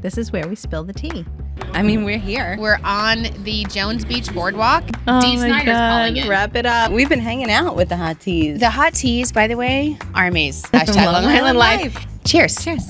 This is where we spill the tea. I mean, we're here. We're on the Jones Beach Boardwalk. Oh Dee Snider's calling it. Wrap it up. We've been hanging out with the hot teas. The hot teas, by the way, armies. Hashtag Long Island Life. Cheers. Cheers.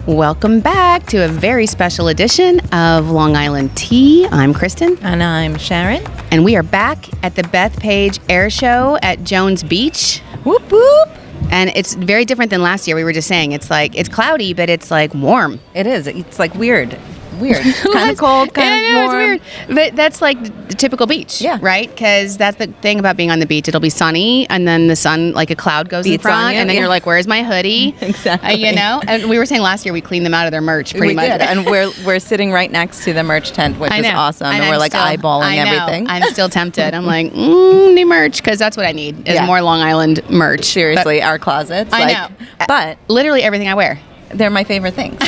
Welcome back to a very special edition of Long Island Tea. I'm Kristen. And I'm Sharon. And we are back at the Beth Page Air Show at Jones Beach. Whoop, whoop. And it's very different than last year. We were just saying it's cloudy, but it's like warm. It is. It's like weird. Kind of cold, kind of warm. It's weird. But that's like the typical beach, right? Because that's the thing about being on the beach. It'll be sunny, and then the sun, like a cloud goes in front, and then you're like, where's my hoodie? Exactly. You know? And we were saying last year we cleaned them out of their merch pretty much. We did, and we're sitting right next to the merch tent, which is awesome. And we're like eyeballing everything. I'm still tempted. I'm like, new merch, because that's what I need is more Long Island merch. Seriously, our closets. I know. But literally everything I wear. They're my favorite things,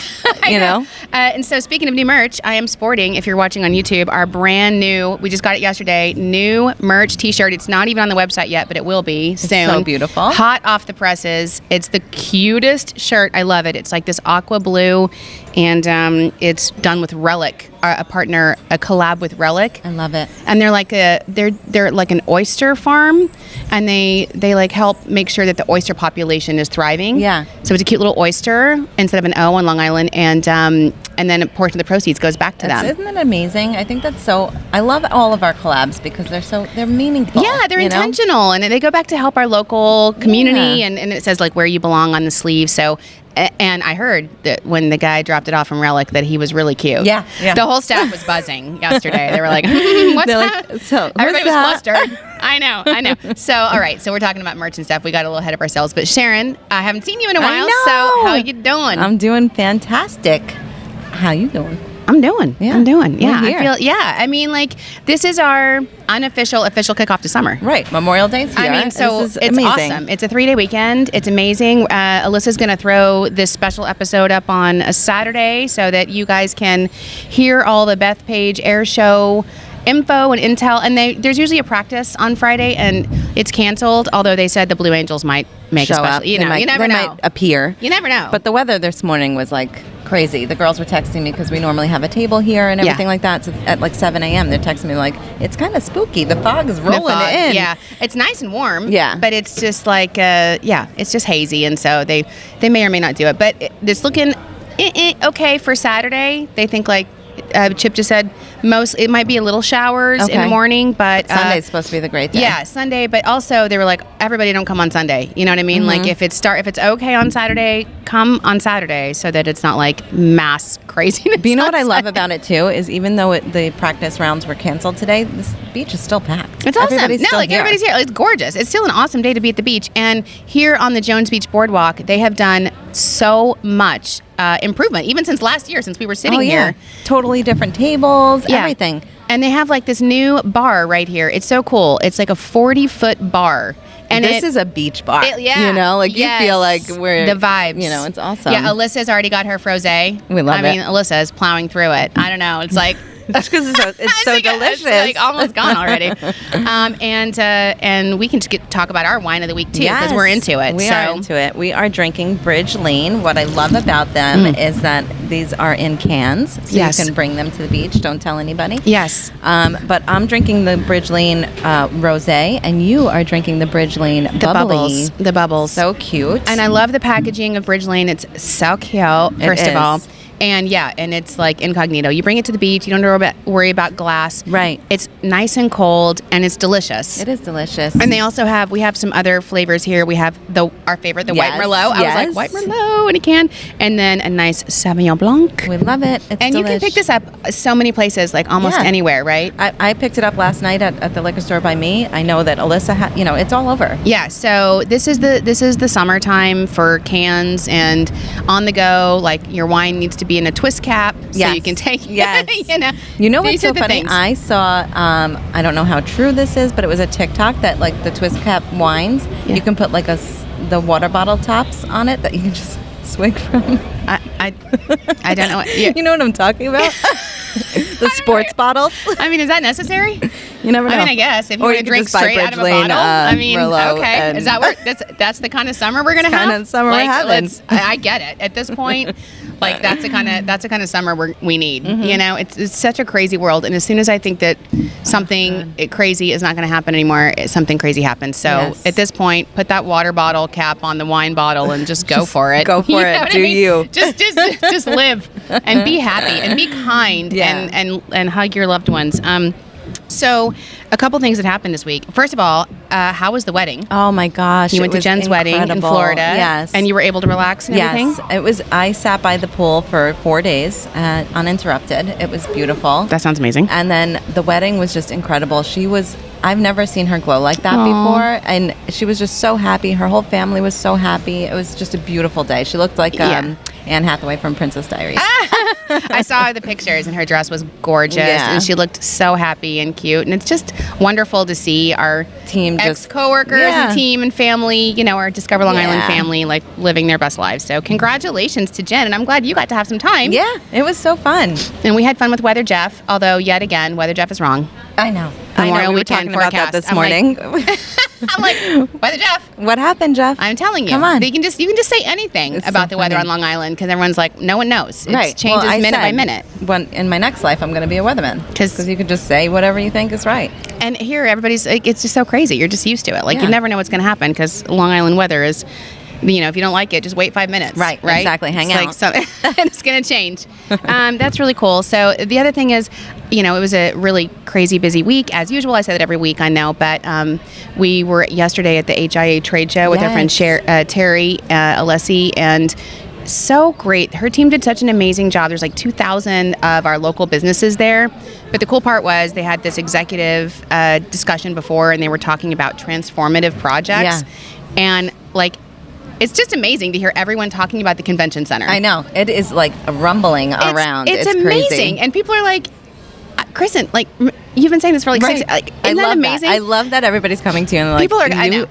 you know? And so speaking of new merch, I am sporting, if you're watching on YouTube, our brand new, we just got it yesterday, new merch t-shirt. It's not even on the website yet, but it will be soon. It's so beautiful. Hot off the presses. It's the cutest shirt. I love it. It's like this aqua blue, and it's done with Relic, a collab with Relic. I love it. And they're like they're like an oyster farm, and they like help make sure that the oyster population is thriving. Yeah. So it's a cute little oyster instead of an O on Long Island, and then a portion of the proceeds goes back to them. Isn't that amazing? I think that's so. I love all of our collabs because they're meaningful. Yeah, they're intentional, and they go back to help our local community, and it says like where you belong on the sleeve. So. And I heard that when the guy dropped it off from Relic that he was really cute. Yeah. The whole staff was buzzing yesterday. They were like, what's that? Like, so, everybody was flustered. I know. So, all right. So we're talking about merch and stuff. We got a little ahead of ourselves. But Sharon, I haven't seen you in a while. So how you doing? I'm doing fantastic. How you doing? I'm doing. Yeah. I mean, like, this is our official kickoff to summer. Right. Memorial Day's here. I mean, so it's amazing. awesome. It's a 3-day weekend. It's amazing. Alyssa's going to throw this special episode up on a Saturday so that you guys can hear all the Beth Page Air Show info and intel. And there's usually a practice on Friday, and it's canceled, although they said the Blue Angels might make a special. You never know. Might appear. You never know. But the weather this morning was like crazy. The girls were texting me because we normally have a table here and everything like that. So at like 7 a.m. they're texting me like, it's kind of spooky. The fog is rolling in. Yeah, it's nice and warm. Yeah, but it's just like it's just hazy, and so they may or may not do it. But it's looking okay for Saturday. They think like Chip just said it might be a little showers in the morning, but Sunday's supposed to be the great day. Yeah, Sunday. But also they were like, everybody don't come on Sunday. You know what I mean? Mm-hmm. Like if it's okay on Saturday, come on Saturday so that it's not like mass craziness. But you know what I love about it too is even though the practice rounds were canceled today, this beach is still packed. It's awesome. Everybody's here. It's gorgeous. It's still an awesome day to be at the beach. And here on the Jones Beach Boardwalk, they have done so much improvement, even since last year, since we were sitting here. Totally different tables, everything. And they have like this new bar right here. It's so cool. It's like a 40-foot bar. And this is a beach bar. You know, like you feel like we're the vibes. You know, it's awesome. Yeah, Alyssa's already got her frosé. We love it. I mean, Alyssa is plowing through it. I don't know. It's like that's because it's so delicious. It's like almost gone already. And we can just talk about our wine of the week too because we're into it. We are into it. We are drinking Bridge Lane. What I love about them is that these are in cans, so you can bring them to the beach. Don't tell anybody. Yes. But I'm drinking the Bridge Lane rosé, and you are drinking the Bridge Lane bubbly. The bubbles. So cute. And I love the packaging of Bridge Lane. It's so cute. First of all. And and it's like incognito. You bring it to the beach. You don't have to worry about glass. Right. It's nice and cold, and it's delicious. It is delicious. And they also we have some other flavors here. We have our favorite, the white Merlot. I was like, white Merlot in a can. And then a nice Sauvignon Blanc. We love it. And you can pick this up so many places, like almost anywhere, right? I picked it up last night at the liquor store by me. I know that Alyssa it's all over. Yeah, so this is the summertime for cans and on the go. Like your wine needs to be in a twist cap so you can take you know what's so funny? I saw I don't know how true this is, but it was a TikTok that like the twist cap wines you can put like the water bottle tops on it that you can just swig from. I don't know what, you know what I'm talking about. The sports bottles. I mean, is that necessary? You never know. I mean, I guess if you want to drink straight out of a bottle. I mean, okay. Is that what that's the kind of summer we're gonna have? Kind of summer we're having. I get it. At this point, like that's the kind of summer we need. You know, it's such a crazy world, and as soon as I think that something crazy is not going to happen anymore, something crazy happens. So at this point, put that water bottle cap on the wine bottle and just go for it. Go for it. Do you? Just live and be happy and be kind and hug your loved ones. So a couple things that happened this week. First of all, how was the wedding? Oh my gosh. You went to Jen's wedding in Florida. Yes. And you were able to relax and everything? Yes. It was, I sat by the pool for 4 days, uninterrupted. It was beautiful. That sounds amazing. And then the wedding was just incredible. I've never seen her glow like that before. And she was just so happy. Her whole family was so happy. It was just a beautiful day. She looked like Anne Hathaway from Princess Diaries. I saw the pictures and her dress was gorgeous and she looked so happy and cute. And it's just wonderful to see our team, ex-coworkers and team and family, you know, our Discover Long Island family, like living their best lives. So congratulations to Jen. And I'm glad you got to have some time. Yeah, it was so fun. And we had fun with Weather Jeff, although yet again, Weather Jeff is wrong. I know. Memorial we were talking about that this morning. I'm like, Weather Jeff. What happened, Jeff? I'm telling you. Come on. You can just say anything about the weather on Long Island because everyone's like, no one knows. It changes minute by minute. In my next life, I'm going to be a weatherman because you can just say whatever you think is right. And here, everybody's like, it's just so crazy. You're just used to it. Like you never know what's going to happen because Long Island weather is. You know, if you don't like it, just wait 5 minutes. Right? Exactly. Hang out. And it's going to change. That's really cool. So the other thing is, you know, it was a really crazy busy week. As usual, I say that every week, I know. But we were yesterday at the HIA trade show with our friend Terry Alessi, and so great. Her team did such an amazing job. There's like 2,000 of our local businesses there. But the cool part was they had this executive discussion before, and they were talking about transformative projects. And like, it's just amazing to hear everyone talking about the convention center. I know. It is like a rumbling around. It's amazing. Crazy. And people are like, Kristen, like, you've been saying this for like 6 like, isn't that amazing? I love that everybody's coming to you and they're like, people are, I know.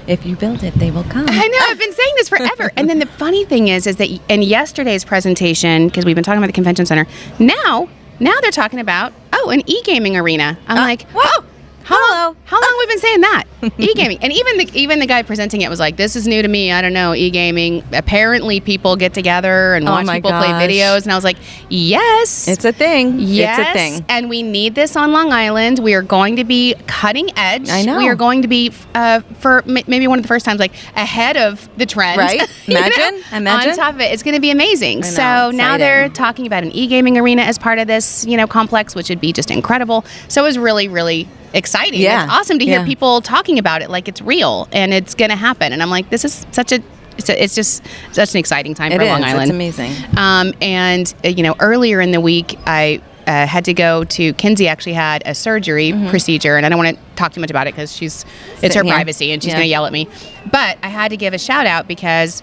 If you build it, they will come. I know. I've been saying this forever. And then the funny thing is that in yesterday's presentation, because we've been talking about the convention center, now they're talking about, an e-gaming arena. I'm like, whoa. How long have we been saying that? E-gaming. And even the guy presenting it was like, this is new to me. I don't know, e-gaming. Apparently people get together and watch people play videos. And I was like, yes. It's a thing. Yes. It's a thing. And we need this on Long Island. We are going to be cutting edge. I know. We are going to be, for maybe one of the first times, like ahead of the trend. Right? Imagine. On top of it. It's going to be amazing. I know, so now they're talking about an e-gaming arena as part of this, complex, which would be just incredible. So it was really, really exciting. Yeah. It's awesome to hear people talking about it like it's real and it's going to happen. And I'm like, this is it's just such an exciting time for Long Island. It's amazing. And earlier in the week, I had to go to Kinsey. Actually had a surgery procedure, and I don't want to talk too much about it because it's her privacy and she's going to yell at me. But I had to give a shout out because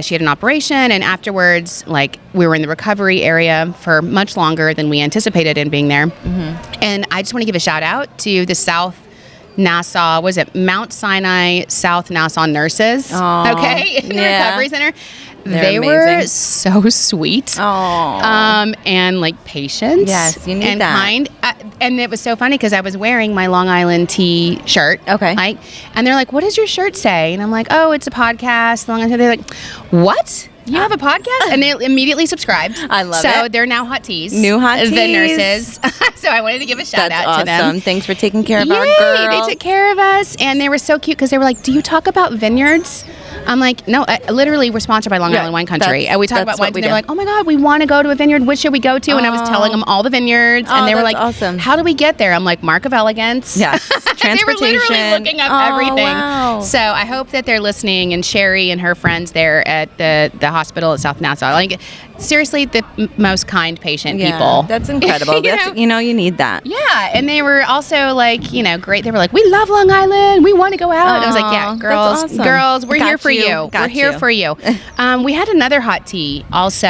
she had an operation, and afterwards, we were in the recovery area for much longer than we anticipated in being there. And I just want to give a shout out to the South Nassau, Mount Sinai South Nassau nurses, in the recovery center. They were so sweet. And patient. Yes, you need and that. kind. And it was so funny because I was wearing my Long Island tea shirt. Okay. And they're like, what does your shirt say? And I'm like, oh, it's a podcast. They're like, what? You have a podcast? And they immediately subscribed. I love it. So they're now hot teas. New hot teas. The nurses. So I wanted to give a shout out to them. That's awesome. Thanks for taking care of our girl. They took care of us. And they were so cute because they were like, do you talk about vineyards? I'm like, no, literally, we're sponsored by Long Island Wine Country. And we talk about wines. And they're like, oh my God, we want to go to a vineyard. Which should we go to? And I was telling them all the vineyards. And they were like, awesome. How do we get there? I'm like, Mark of Elegance. Yes. Transportation. They were literally looking up everything. Wow. So I hope that they're listening. And Sherry and her friends there at the hospital at South Nassau. Seriously, the most kind, patient people. That's incredible. You need that. Yeah. And they were also great. They were like, we love Long Island. We want to go out. And I was like, yeah, girls, we're here for you. We're here for you. We had another hot tea also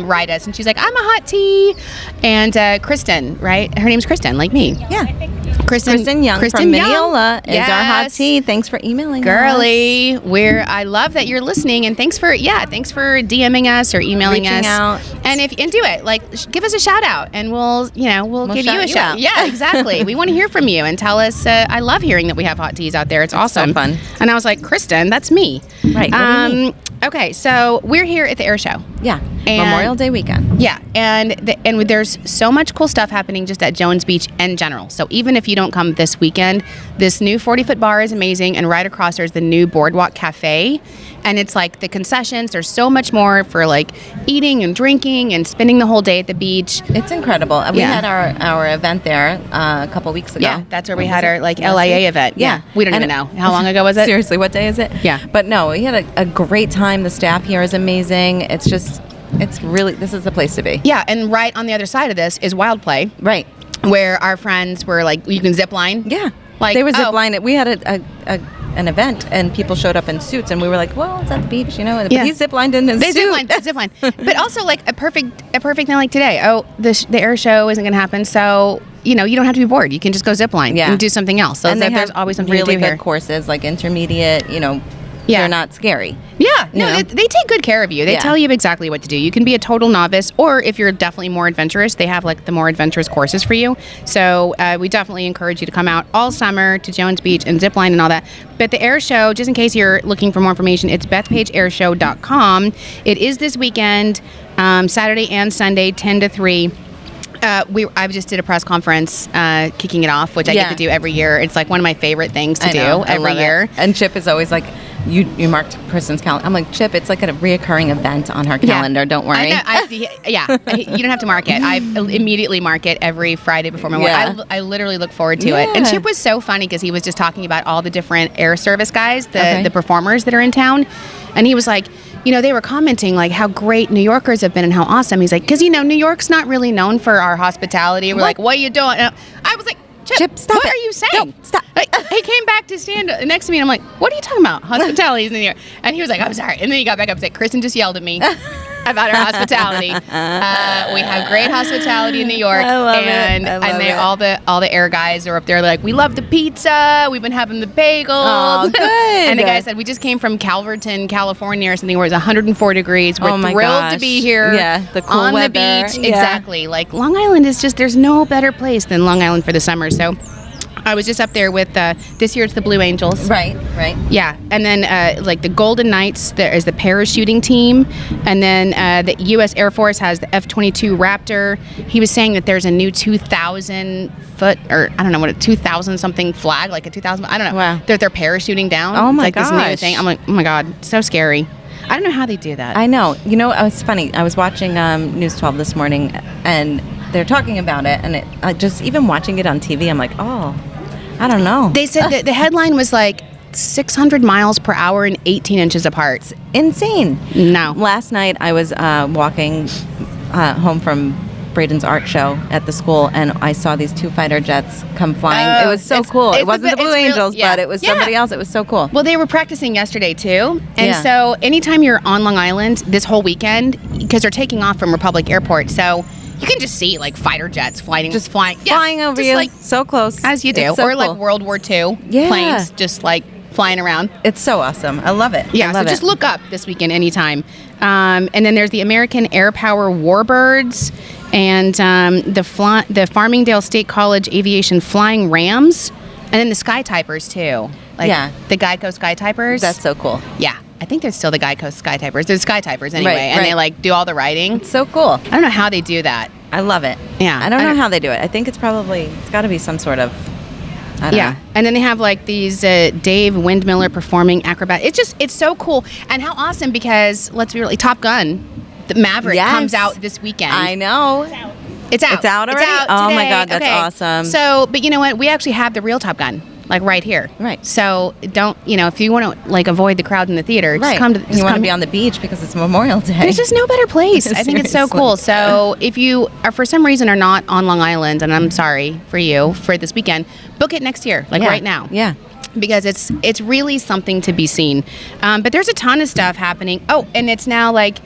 write us. And she's like, I'm a hot tea. And Kristen, right? Her name's Kristen, like me. Yeah. Kristen Young from Mineola is our hot tea. Thanks for emailing Girlie, I love that you're listening. And thanks for DMing us or emailing us. us. out. And do it. Like, give us a shout out, and we'll give you a shout. out. Yeah, exactly. We want to hear from you and tell us. I love hearing that we have hot teas out there. It's awesome. So fun. And I was like, Kristen, that's me. Right. What do you mean? Okay, so we're here at the air show. Yeah. And Memorial Day weekend. Yeah, and there's so much cool stuff happening just at Jones Beach in general. So even if you don't come this weekend, this new 40-foot bar is amazing, and right across there's the new Boardwalk Cafe, and it's like the concessions. There's so much more for like eating and drinking and spending the whole day at the beach. It's incredible. We had our event there a couple weeks ago. Yeah, that's where we had our like LIA event. Yeah. We don't even know. How long ago was it? Seriously, what day is it? Yeah. But no, we had a great time. The staff here is amazing. It's really, this is the place to be. Yeah, and right on the other side of this is Wild Play. Right. Where our friends were like, you can zip line. Yeah. Like, they were zip lining. We had an event, and people showed up in suits, and we were like, well, it's at the beach, you know. But he zip lined in his suit. They zip line. But also like a perfect thing like today. Oh, the air show isn't going to happen, so you don't have to be bored. You can just go zip line and do something else. So and there's always something really to do good here. Courses, like intermediate, they're not scary. Yeah, no, they take good care of you. They tell you exactly what to do. You can be a total novice, or if you're definitely more adventurous, they have like the more adventurous courses for you. So we definitely encourage you to come out all summer to Jones Beach and zip line and all that. But the air show, just in case you're looking for more information, it's BethPageAirShow.com. It is this weekend, Saturday and Sunday, 10 to 3. I just did a press conference kicking it off, which I get to do every year. It's like one of my favorite things to do every year. And Chip is always like, you marked Kristen's calendar. I'm like, Chip, it's like a reoccurring event on her calendar. Yeah. Don't worry. You don't have to mark it. I immediately mark it every Friday before my wedding. I literally look forward to it. And Chip was so funny because he was just talking about all the different air service guys, the performers that are in town. And he was like, they were commenting like how great New Yorkers have been and how awesome. He's like, because New York's not really known for our hospitality. We're like, what are you doing? And I was like, Chip, stop what are you saying? No, stop. He came back to stand next to me, and I'm like, what are you talking about? Hospitality is in New York. And he was like, I'm sorry. And then he got back up and said, Kristen just yelled at me about our hospitality. We have great hospitality in New York. I love it. All the air guys are up there like, we love the pizza. We've been having the bagels. Oh, good. And the guy said, we just came from Calverton, California or something where it's 104 degrees. We're thrilled to be here the cool on weather. The beach. Yeah. Exactly. Like Long Island is just, there's no better place than Long Island for the summer. So I was just up there with, this year it's the Blue Angels. Right. Yeah. And then, like the Golden Knights, there is the parachuting team. And then the U.S. Air Force has the F-22 Raptor. He was saying that there's a new 2,000 foot, or I don't know what, a 2,000 something flag, like a 2,000, I don't know. Wow. That they're parachuting down. Oh my gosh. It's like this new thing. I'm like, oh my God, so scary. I don't know how they do that. I know. It was funny. I was watching News 12 this morning, and they're talking about it, and just even watching it on TV, I'm like, oh, I don't know. They said that the headline was like 600 miles per hour and 18 inches apart. It's insane. No. Last night I was walking home from Braden's art show at the school, and I saw these two fighter jets come flying. It was so cool. It wasn't the Blue Angels, but it was somebody else. It was so cool. Well, they were practicing yesterday too. And so anytime you're on Long Island this whole weekend, because they're taking off from Republic Airport, so you can just see like fighter jets flying over you, like, so close, as you do, so or like World War II planes just like flying around. It's so awesome. I love it. Yeah, so just look up this weekend anytime. And then there's the American Air Power Warbirds and the Farmingdale State College Aviation Flying Rams, and then the Sky Typers too. Like the Geico Sky Typers. That's so cool. Yeah. I think there's still the Geico Sky Typers. There's Sky Typers anyway, and they like do all the riding. It's so cool. I don't know how they do that. I love it. Yeah. I don't know how they do it. I think it's got to be some sort of, I don't know. And then they have like these Dave Windmiller performing acrobat. It's so cool. And how awesome, because let's be really, Top Gun, the Maverick comes out this weekend. I know. It's out. It's out already? It's out oh today. my God, that's awesome. So, but you know what? We actually have the real Top Gun. Like right here. Right. So don't, if you want to like avoid the crowd in the theater, just come to. You want to be on the beach because it's Memorial Day. There's just no better place. I think it's so cool. So if you are for some reason are not on Long Island, and I'm sorry for you for this weekend, book it next year, like right now. Yeah. Because it's really something to be seen. But there's a ton of stuff happening. Oh, and it's now like.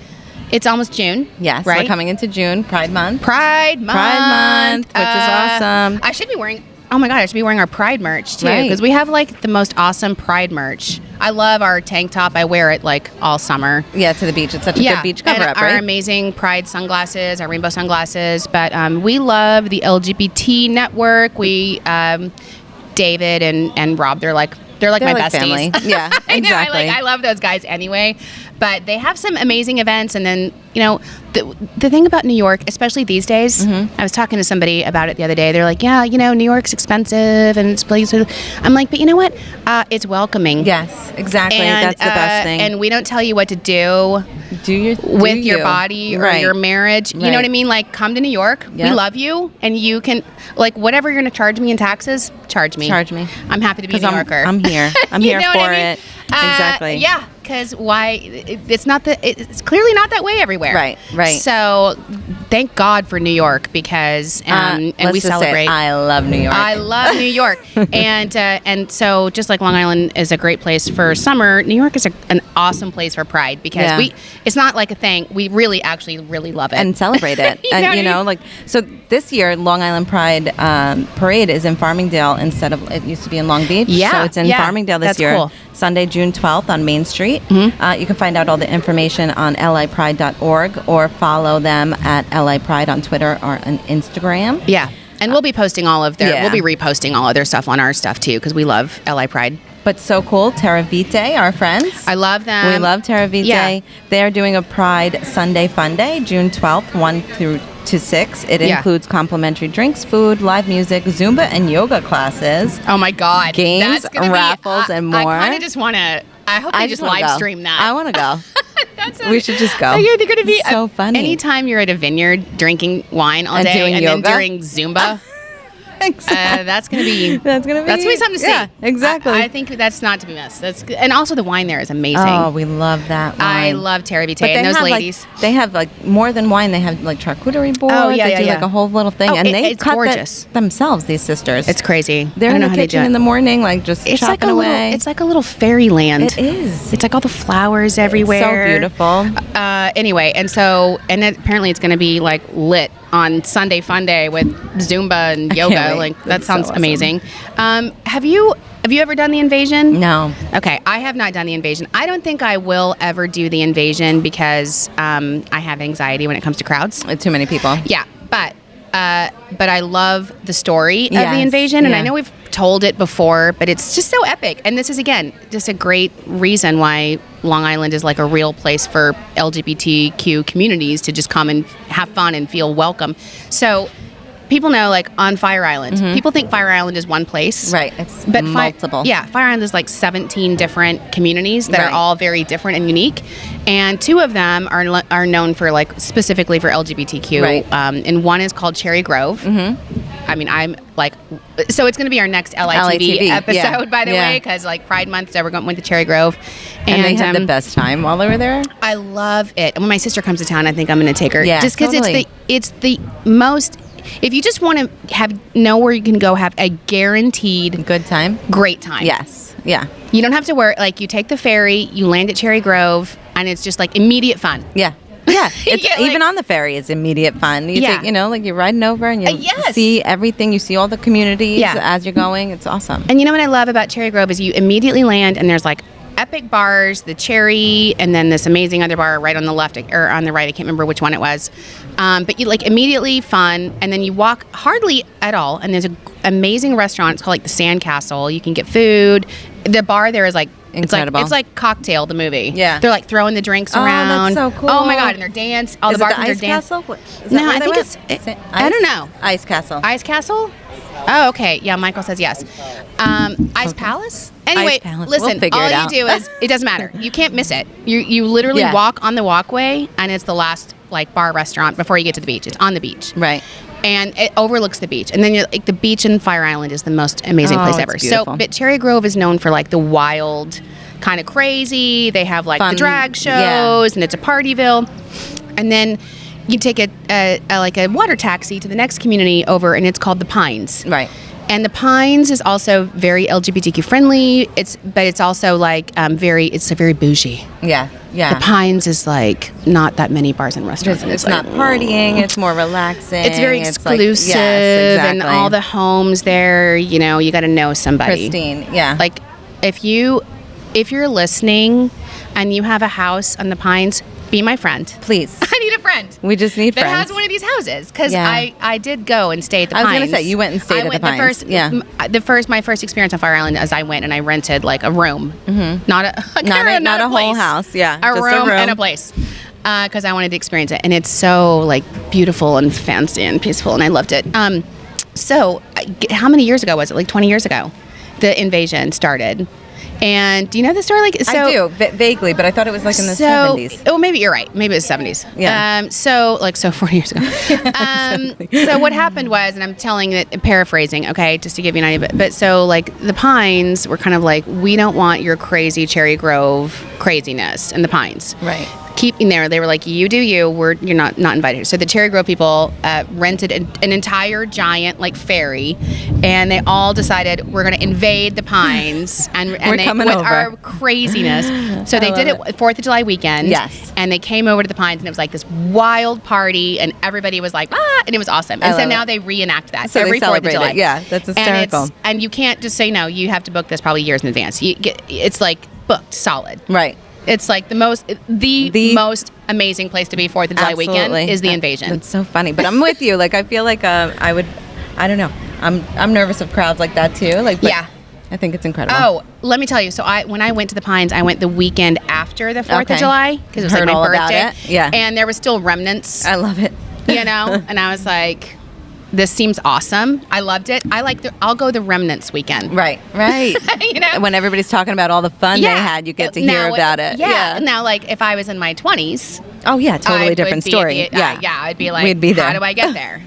It's almost June. Yes, right? We're coming into June, Pride Month. Pride Month, which is awesome. I should be wearing. Oh my God, I should be wearing our Pride merch too, because we have like the most awesome Pride merch I love our tank top. I wear it like all summer. Yeah, to the beach. It's such a good beach cover-up, our right? amazing Pride sunglasses, our rainbow sunglasses. But we love the LGBT network. We, David and Rob, they're like my besties. Family. Yeah, exactly. I know. I love those guys anyway. But they have some amazing events, and then the thing about New York, especially these days, I was talking to somebody about it the other day. They're like, yeah, New York's expensive, and it's places. I'm like, but you know what? It's welcoming. Yes, exactly. And, that's the best thing. And we don't tell you what to do. With your body or your marriage. You know what I mean? Like, come to New York. Yep. We love you, and you can, like, whatever you're going to charge me in taxes, charge me. I'm happy to be a New Yorker. I'm here. I'm here for it. Exactly. Yeah, because it's clearly not that way everywhere. Right. So thank God for New York, because and we celebrate. I love New York. I love New York, and so just like Long Island is a great place for summer, New York is an awesome place for Pride, because it's not like a thing. We really actually really love it and celebrate it. And so this year Long Island Pride parade is in Farmingdale instead of, it used to be in Long Beach. Yeah, so it's in Farmingdale this year. Cool. Sunday, June 12th on Main Street. You can find out all the information on lipride.org or follow them at lipride on Twitter or on Instagram. Yeah. And we'll be posting we'll be reposting all of their stuff on our stuff too, because we love LI Pride. But so cool, Terra Vitae, our friends. I love them. We love Terra Vitae. Yeah. They're doing a Pride Sunday Fun Day, June 12th, 1 through to 6. It includes complimentary drinks, food, live music, Zumba and yoga classes. Oh my God. Games, raffles, and more. I kind of just want to, I hope they just live stream that. I want to go. We should just go. They're going to be so funny. Anytime you're at a vineyard drinking wine all day and then doing Zumba. Exactly. That's gonna be something to see. Yeah, exactly. I think that's not to be missed. And also the wine there is amazing. Oh, we love that wine. I love Terra Vitae and those ladies. They have more than wine. They have charcuterie boards. Oh, yeah, they do a whole little thing, and it's cut gorgeous themselves. These sisters. It's crazy. They're in the kitchen in the morning, just chopping away. It's like a little fairyland. It is. It's like all the flowers everywhere. It's so beautiful. Anyway, and apparently it's going to be lit on Sunday Fun Day with Zumba and yoga. That sounds awesome. Amazing. Have you ever done the Invasion? No. Okay, I have not done the Invasion. I don't think I will ever do the Invasion because I have anxiety when it comes to crowds. Too many people. Yeah, but I love the story of the Invasion, and I know we've told it before, but it's just so epic. And this is, again, just a great reason why Long Island is a real place for LGBTQ communities to just come and have fun and feel welcome. So people know, on Fire Island, people think Fire Island is one place. Right, it's multiple. Fire Island is 17 different communities that are all very different and unique. And 2 of them are known for, specifically for LGBTQ. Right. And one is called Cherry Grove. I mean, I'm so it's going to be our next LITV episode, by the way, because Pride Month, so went to Cherry Grove. And they had the best time while they were there. I love it. And when my sister comes to town, I think I'm going to take her. Yeah, just because it's the most. If you just want to know where you can go have a guaranteed good time, great time. Yes. Yeah. You don't have to worry. You take the ferry, you land at Cherry Grove, and it's just immediate fun. Yeah. Yeah. It's even on the ferry is immediate fun. You take, you're riding over and you see everything. You see all the communities as you're going. It's awesome. And you know what I love about Cherry Grove is you immediately land and there's epic bars, the Cherry, and then this amazing other bar right on the left or on the right. I can't remember which one it was. But you immediately fun, and then you walk hardly at all, and there's an amazing restaurant. It's called the Sandcastle. You can get food. The bar there is incredible. It's like Cocktail, the movie. Yeah. They're throwing the drinks around. That's so cool. Oh my God, and they're dance. All the bartenders dance. No, I think it's. I don't know. Ice Castle. Ice Castle? Oh, okay. Yeah, Michael says yes. Ice Palace? Anyway, listen, all you do is, it doesn't matter. You can't miss it. You literally walk on the walkway, and it's the last bar restaurant before you get to the beach. It's on the beach. Right. And it overlooks the beach. And then the beach in Fire Island is the most amazing place ever. So, but Cherry Grove is known for the wild, kind of crazy. They have fun, the drag shows, and it's a partyville. And then you take a water taxi to the next community over, and it's called the Pines. Right. And the Pines is also very LGBTQ friendly. But it's also very bougie. Yeah, yeah. The Pines is not that many bars and restaurants. It's not partying. It's more relaxing. It's very exclusive, yes, exactly. And all the homes there. You got to know somebody. Pristine. Yeah. If if you're listening and you have a house on the Pines, be my friend. Please. I need a friend. We just need that friends. has one of these houses, because I did go and stay at the Pines. I was going to say, you went and stayed at the Pines. My first experience on Fire Island is I went and I rented like a room. Not a whole house. Yeah. A room and a place. Because I wanted to experience it. And it's so like beautiful and fancy and peaceful, and I loved it. So how many years ago was it? Like 20 years ago, the invasion started. And do you know the story? I do, vaguely, but I thought it was like in the 70s. Oh, maybe you're right. Maybe it was 70s. Yeah. So 40 years ago. So what happened was, and I'm telling it, paraphrasing, okay, just to give you an idea, but so like the Pines were kind of like, we don't want your crazy Cherry Grove craziness in the Pines. Right. Keep in there. They were like, you do you. You're not invited. So the Cherry Grove people rented an entire giant like ferry, and they all decided we're going to invade the Pines and they, with over. Our craziness. So they did it 4th of July weekend. Yes. And they came over to the Pines, and it was like this wild party, and everybody was like, and it was awesome. And so now they reenact that every 4th of July. Yeah, that's hysterical. And you can't just say no. You have to book this probably years in advance. It's like booked solid. Right. It's like the most amazing place to be 4th of July weekend is the invasion. That's so funny. But I'm with you. Like, I feel like I don't know. I'm nervous of crowds like that too. Like, yeah. I think it's incredible. Oh, let me tell you. So when I went to the Pines, I went the weekend after the 4th of July, because it was like my birthday. Yeah. And there was still remnants. I love it. And I was like, this seems awesome. I loved it. I'll go the remnants weekend. Right. When everybody's talking about all the fun they had, you get to hear about it. Yeah. Now, like, if I was in my 20s. Oh, yeah. Totally different story. I'd be like, we'd be there. How do I get there?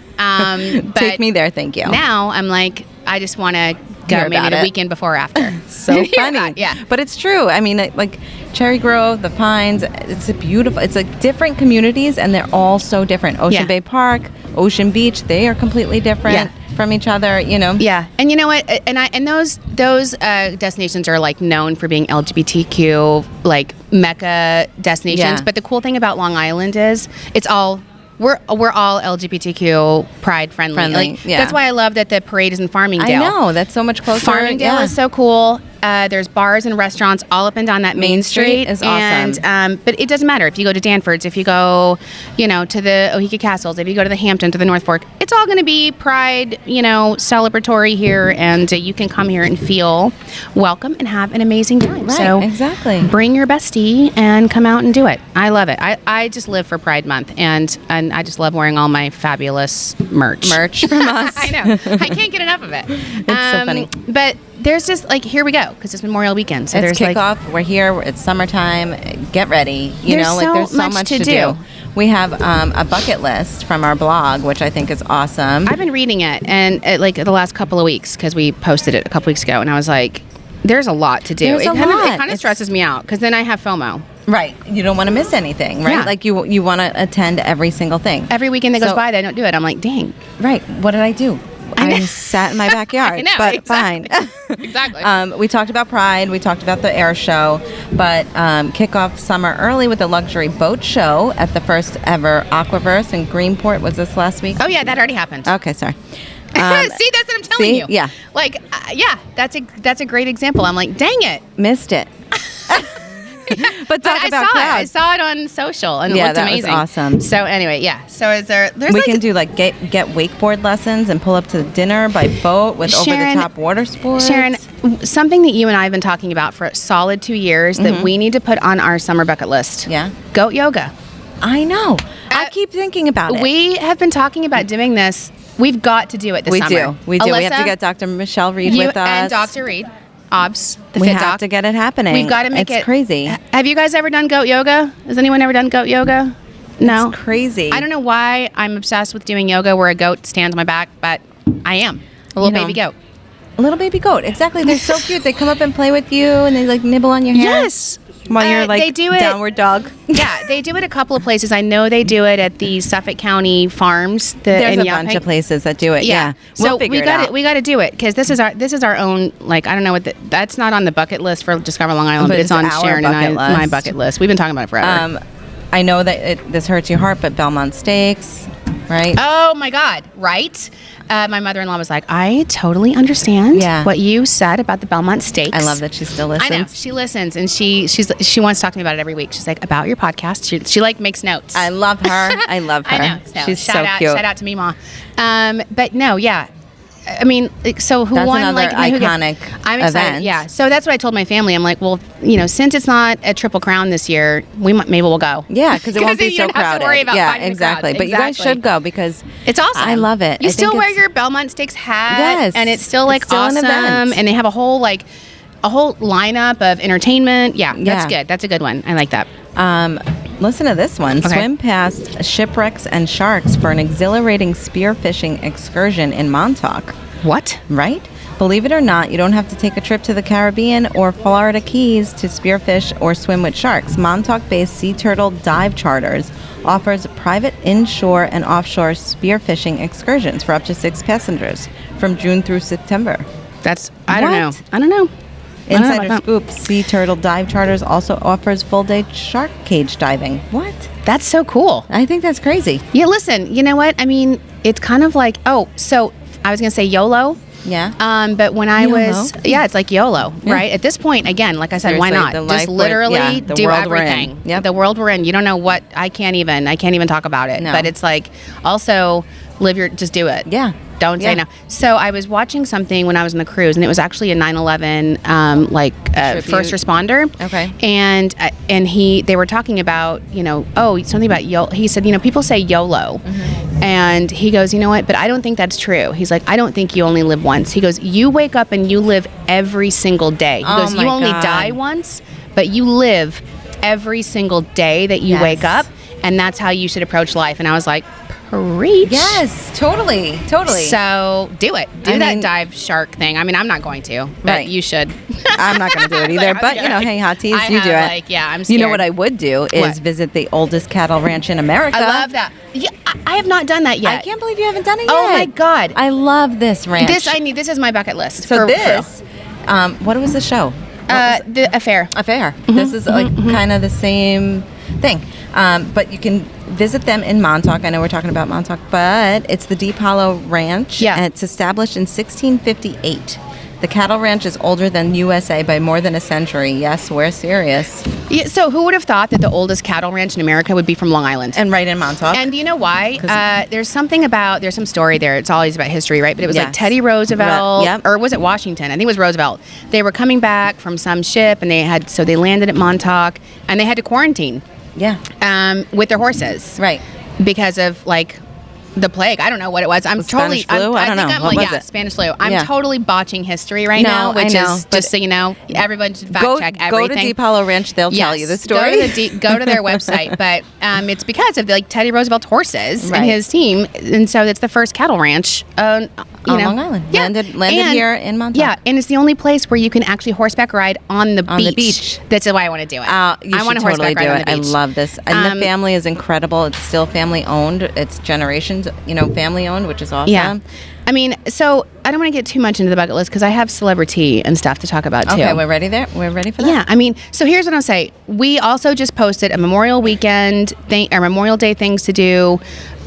But take me there, thank you. Now, I'm like, I just want to go maybe the weekend before or after. So funny. Yeah. But it's true. I mean, like Cherry Grove, the Pines, it's like different communities, and they're all so different. Ocean Bay Park, Ocean Beach, they are completely different from each other, Yeah. And you know what? And those destinations are like known for being LGBTQ, like Mecca destinations. Yeah. But the cool thing about Long Island is we're all LGBTQ pride friendly. That's why I love that the parade is in Farmingdale. I know, that's so much closer. Farmingdale is so cool. There's bars and restaurants all up and down that main street. Is awesome. And, but it doesn't matter if you go to Danfords, if you go, to the Oheka Castles, if you go to the Hamptons or the North Fork, it's all going to be pride, celebratory here, and you can come here and feel welcome and have an amazing time. Right, so exactly. Bring your bestie and come out and do it. I love it. I just live for Pride Month, and I just love wearing all my fabulous merch from us. I know. I can't get enough of it. It's so funny. But there's just like, here we go, because it's Memorial Weekend. So it's there's kickoff. We're here. It's summertime. Get ready. There's so much to do. We have a bucket list from our blog, which I think is awesome. I've been reading it, and like the last couple of weeks, because we posted it a couple weeks ago, and I was like, there's a lot to do. It kind of stresses me out, because then I have FOMO. Right. You don't want to miss anything, right? Yeah. Like you want to attend every single thing. Every weekend that goes by, they don't do it. I'm like, dang. Right. What did I do? I sat in my backyard, I know, but exactly. fine. Exactly. We talked about Pride. We talked about the air show, but kick off summer early with a luxury boat show at the first ever Aquaverse in Greenport. Was this last week? Oh, yeah, that already happened. Okay, sorry. See, that's what I'm telling you. Yeah. Like, that's a great example. I'm like, dang it. Missed it. But talk about crowds. I saw it on social, and it looked amazing. Was awesome. So anyway, So is there? We can do like get wakeboard lessons and pull up to dinner by boat with over-the-top water sports. Sharon, something that you and I have been talking about for a solid 2 years that we need to put on our summer bucket list. Yeah. Goat yoga. I know. I keep thinking about it. We have been talking about doing this. We've got to do it this summer. We do. Alyssa, we have to get Dr. Michelle Reed with us. And Dr. Reed. OBS, we have to get it happening. We've got to make it. It's crazy. Have you guys ever done goat yoga? Has anyone ever done goat yoga? No. It's crazy. I don't know why I'm obsessed with doing yoga where a goat stands on my back, but I am. A little baby goat. A little baby goat. Exactly. They're so cute. They come up and play with you, and they like nibble on your hair. Yes. While you're like they do it, downward dog. Yeah, they do it a couple of places. I know they do it at the Suffolk County farms. There's a bunch of places that do it. Yeah. So we got to do it, because this is our own, like, I don't know that's not on the bucket list for Discover Long Island, but it's on Sharon and my bucket list. We've been talking about it forever. I know that this hurts your heart, but Belmont Steaks, right? Oh my God, right? My mother-in-law was like, I totally understand what you said about the Belmont Stakes. I love that she still listens. I know, she listens, and she wants to talk to me about it every week. She's like, about your podcast. She like makes notes. I love her. I love her. I know. So She's shout so out, cute. Shout out to me, Ma. But no, yeah. I mean, so who that's won? Another iconic I'm excited. event. Yeah. So that's what I told my family. I'm like, well, since it's not a Triple Crown this year, maybe we'll go. Yeah, because it won't be so you don't have crowded. to worry about finding the exactly. crowds. But you guys should go because it's awesome. I love it. You I still think wear your Belmont Stakes hat. Yes, and it's still like still awesome. an event. And they have a whole lineup of entertainment. Yeah, that's good. That's a good one. I like that. Listen to this one. Okay. Swim past shipwrecks and sharks for an exhilarating spearfishing excursion in Montauk. What? Right? Believe it or not, you don't have to take a trip to the Caribbean or Florida Keys to spearfish or swim with sharks. Montauk-based Sea Turtle Dive Charters offers private inshore and offshore spearfishing excursions for up to 6 passengers from June through September. I don't know. Insider scoop, Sea Turtle Dive Charters also offers full-day shark cage diving. What? That's so cool. I think that's crazy. Yeah, listen, you know what? I mean, it's kind of like, so I was going to say YOLO. Yeah. But when I was, it's like YOLO, right? At this point, again, like I said, Seriously, why not? Just literally do everything. Yep. The world we're in. You don't know what, I can't even talk about it. No. But it's like, also just do it. Yeah. Don't say no. So I was watching something when I was on the cruise, and it was actually a 9/11 first responder. Okay. And they were talking about something about YOLO. He said people say YOLO, and he goes, you know what? But I don't think that's true. He's like, I don't think you only live once. He goes, you wake up and you live every single day. He goes, you only die once, but you live every single day that you wake up, and that's how you should approach life. And I was like, preach. Yes, totally. So do it. Do that dive shark thing. I mean, I'm not going to, but you should. I'm not going to do it either. But hey, hot teas, you do it. I'm scared. You know what I would do is visit the oldest cattle ranch in America. I love that. Yeah, I have not done that yet. I can't believe you haven't done it yet. Oh my God, I love this ranch. This is my bucket list. So what was the show? The Affair. This is kind of the same thing. But you can visit them in Montauk. I know we're talking about Montauk, but it's the Deep Hollow Ranch. Yeah. And it's established in 1658. The cattle ranch is older than USA by more than a century. Yes, we're serious. Yeah, so who would have thought that the oldest cattle ranch in America would be from Long Island? And right in Montauk. And do you know why? There's some story there. It's always about history, right? But it was like Teddy Roosevelt, or was it Washington? I think it was Roosevelt. They were coming back from some ship, and they landed at Montauk, and they had to quarantine. Yeah. With their horses. Right. Because of the plague. I don't know what it was. Spanish flu? I don't know. Spanish flu. I'm totally botching history right now, which is just so you know, everyone should fact check everything. Go to Deep Hollow Ranch. They'll tell you the story. Go to their website. But it's because of Teddy Roosevelt's horses and his team, and so it's the first cattle ranch on Long Island. Yeah. Landed here in Montauk. Yeah, and it's the only place where you can actually horseback ride on the beach. That's why I want to do it. I want to horseback ride on the beach. I love this. And the family is incredible. It's still family owned. It's generations, family owned, which is awesome. Yeah. I mean, so I don't want to get too much into the bucket list because I have celebrity and stuff to talk about too. Okay, we're ready there. We're ready for that. Yeah, I mean, so here's what I'll say. We also just posted a Memorial Weekend or Memorial Day things to do.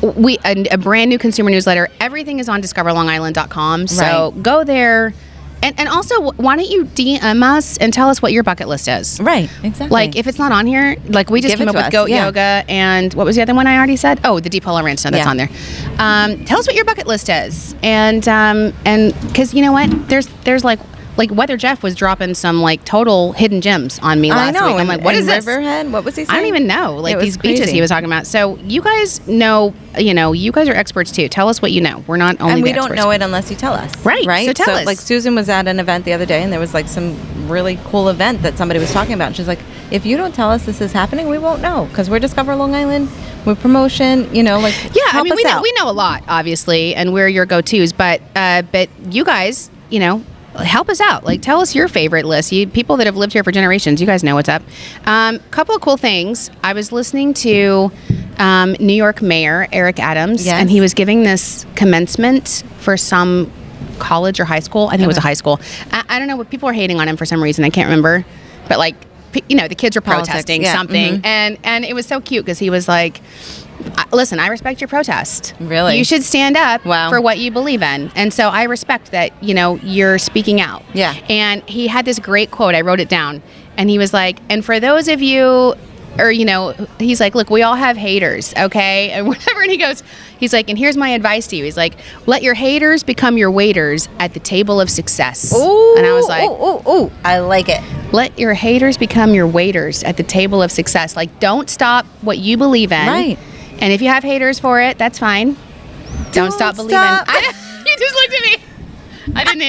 A brand new consumer newsletter. Everything is on discoverlongisland.com. So go there. And also, why don't you DM us and tell us what your bucket list is? Right, exactly. Like, if it's not on here, we just came up with goat yoga, and what was the other one I already said? Oh, the Deep Hollow Ranch. No, that's on there. Tell us what your bucket list is. And because you know what? There's Weather Jeff was dropping some total hidden gems on me last week. I'm like, what is this? Riverhead? What was he saying? I don't even know. These beaches he was talking about. So you guys know, you guys are experts too. Tell us what you know. We're not only and we the experts. don't know it unless you tell us. Right. Right. So tell us. Susan was at an event the other day, and there was some really cool event that somebody was talking about. She's like, if you don't tell us this is happening, we won't know because we're Discover Long Island. We're promotion. I mean, we know a lot, obviously, and we're your go-tos. But you guys, help us out. Tell us your favorite list. People that have lived here for generations, you guys know what's up. Couple of cool things. I was listening to New York Mayor Eric Adams, and he was giving this commencement for some college or high school. I think it was a high school. I don't know, but people are hating on him for some reason. I can't remember. But the kids were protesting something. Mm-hmm. And it was so cute because he was like, listen, I respect your protest. Really? You should stand up Wow. for what you believe in. And so I respect that, you're speaking out. Yeah. And he had this great quote. I wrote it down. And he was like, and for those of you, or, he's like, look, we all have haters, okay? And whatever. And he's like, and here's my advice to you. He's like, let your haters become your waiters at the table of success. Ooh, and I was like, ooh, I like it. let your haters become your waiters at the table of success. Like, don't stop what you believe in. Right. And if you have haters for it, that's fine. Don't stop believing. You just looked at me. I didn't.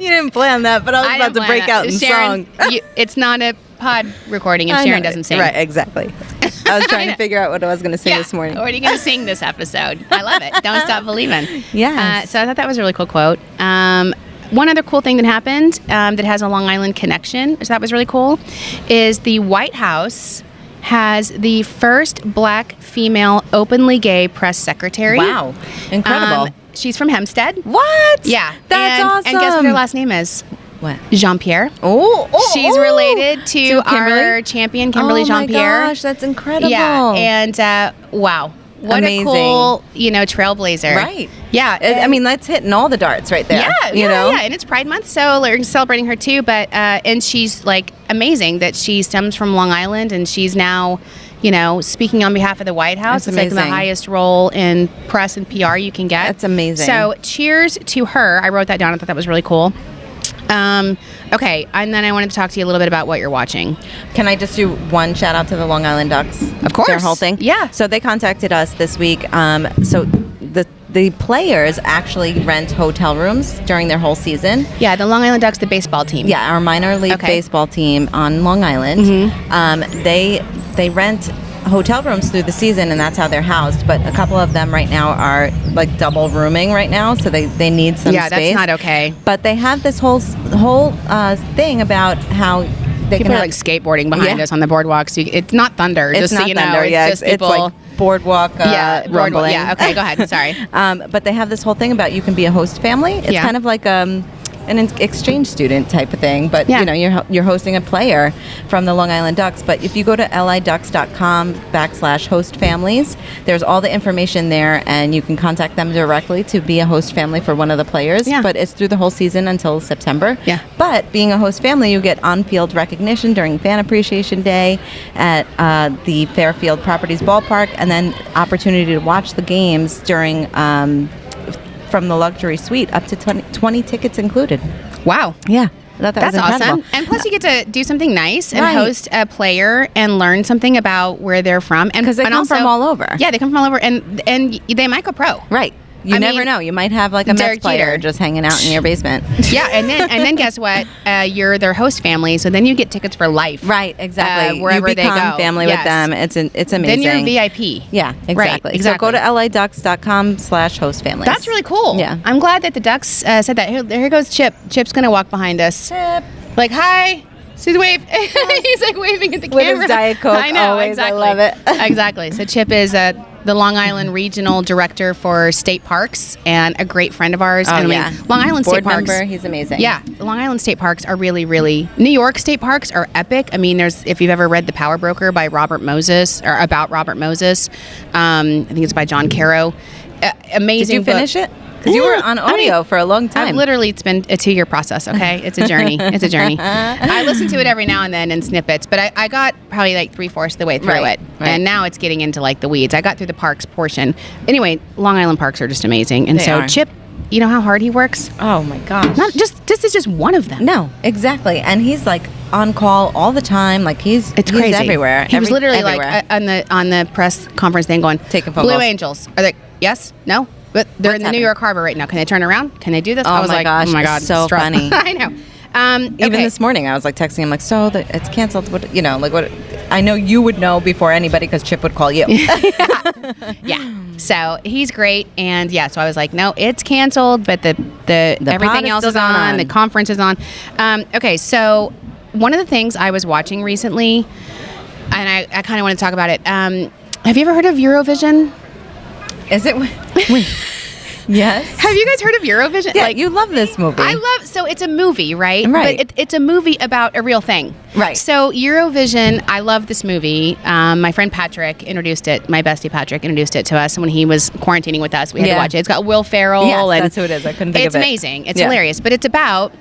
You didn't plan that, but I was about to break out in Sharon, song. It's not a pod recording if Sharon doesn't sing. Right, exactly. I was trying to figure out what I was going to sing this morning. What are you going to sing this episode? I love it. Don't stop believing. Yes. So I thought that was a really cool quote. One other cool thing that happened that has a Long Island connection, which that was really cool, is the White House has the first black female openly gay press secretary. Wow. Incredible. She's from Hempstead. What? Yeah. That's awesome. And guess what her last name is? What? Jean-Pierre. She's related to our champion, Kimberly Jean-Pierre. Oh my gosh, that's incredible. Yeah, and wow. What Amazing. a cool, trailblazer. Right. Yeah. I mean, that's hitting all the darts right there. Yeah, and it's Pride Month, so we're celebrating her too, but and she's like amazing that she stems from Long Island and she's now, speaking on behalf of the White House. That's it's like the amazing. highest role in press and PR you can get. That's amazing. So cheers to her. I wrote that down. I thought that was really cool. Okay, and then I wanted to talk to you a little bit about what you're watching. Can I just do one shout out to the Long Island Ducks? Of course. Their whole thing? Yeah. So they contacted us this week. So the players actually rent hotel rooms during their whole season. Yeah, the Long Island Ducks, the baseball team. Yeah, our minor league baseball team on Long Island. Mm-hmm. They rent hotel rooms through the season, and that's how they're housed. But a couple of them right now are like double rooming right now, so they need some space. Yeah, that's not okay. But they have this whole thing about how they People can are like skateboarding behind us on the boardwalks. It's not thunder. It's just not so you know, thunder. it's just people. It's like boardwalk. Rumbling. Yeah. Okay, go ahead. Sorry. But they have this whole thing about you can be a host family. It's kind of like an exchange student type of thing, but you're hosting a player from the Long Island Ducks. But if you go to liducks.com/host families, there's all the information there, and you can contact them directly to be a host family for one of the players. Yeah. But it's through the whole season until September. Yeah. But being a host family, you get on-field recognition during Fan Appreciation Day at the Fairfield Properties Ballpark, and then opportunity to watch the games during from the luxury suite, up to 20 tickets included. Wow. Yeah. That's That's awesome. And plus you get to do something nice and host a player and learn something about where they're from. And because they come from all over. Yeah, they come from all over, and they might go pro. Right. You never know. You might have like a Mets player just hanging out in your basement. Yeah, and then guess what? You're their host family, so then you get tickets for life. Right, exactly. Wherever you become they go. family with them. It's amazing. Then you're VIP. Yeah, exactly. Right, exactly. So go to liducks.com/host families. That's really cool. Yeah. I'm glad that the Ducks said that. Here goes Chip. Chip's going to walk behind us. Chip. Like, hi. He's waving. He's like waving at the camera. With his Diet Coke. I know, always. exactly. I love it. Exactly. So Chip is the Long Island Regional Director for State Parks and a great friend of ours. Oh, and yeah. Long Island Board State Parks. member. He's amazing. Yeah. The Long Island State Parks are really, really... New York State Parks are epic. I mean, if you've ever read The Power Broker by Robert Moses, or about Robert Moses, I think it's by John Caro. Amazing Did you finish it? Because you were on audio for a long time. It's been a 2-year process, okay? It's a journey. It's a journey. I listen to it every now and then in snippets, but I got probably like 3/4 of the way through it. Right. And now it's getting into like the weeds. I got through the parks portion. Anyway, Long Island parks are just amazing. And They so are. Chip, you know how hard he works? Oh my gosh. This is just one of them. No, exactly. And he's like on call all the time. Like he's crazy. Everywhere. He was literally everywhere. like on the press conference thing going, taking phone Blue calls. Angels. Are they, yes? No? But they're in the New York Harbor right now. Can they turn around? Can they do this? Oh I was my like, gosh, oh my God. so struck. funny. I know. Even this morning, I was like texting him like, so it's canceled. What, like what? I know you would know before anybody because Chip would call you. Yeah. So he's great, and so I was like, no, it's canceled, but the everything else is on. The conference is on. Okay, so one of the things I was watching recently, and I kind of want to talk about it. Have you ever heard of Eurovision? Is it? Wait. Yes. Have you guys heard of Eurovision? Yeah, you love this movie. So it's a movie, right? Right. But it's a movie about a real thing. Right. So Eurovision, I love this movie. My friend Patrick introduced it, my bestie Patrick introduced it to us when he was quarantining with us. We had to watch it. It's got Will Ferrell. Yes, and that's who it is. I couldn't think of it. It's amazing. It's hilarious. But it's about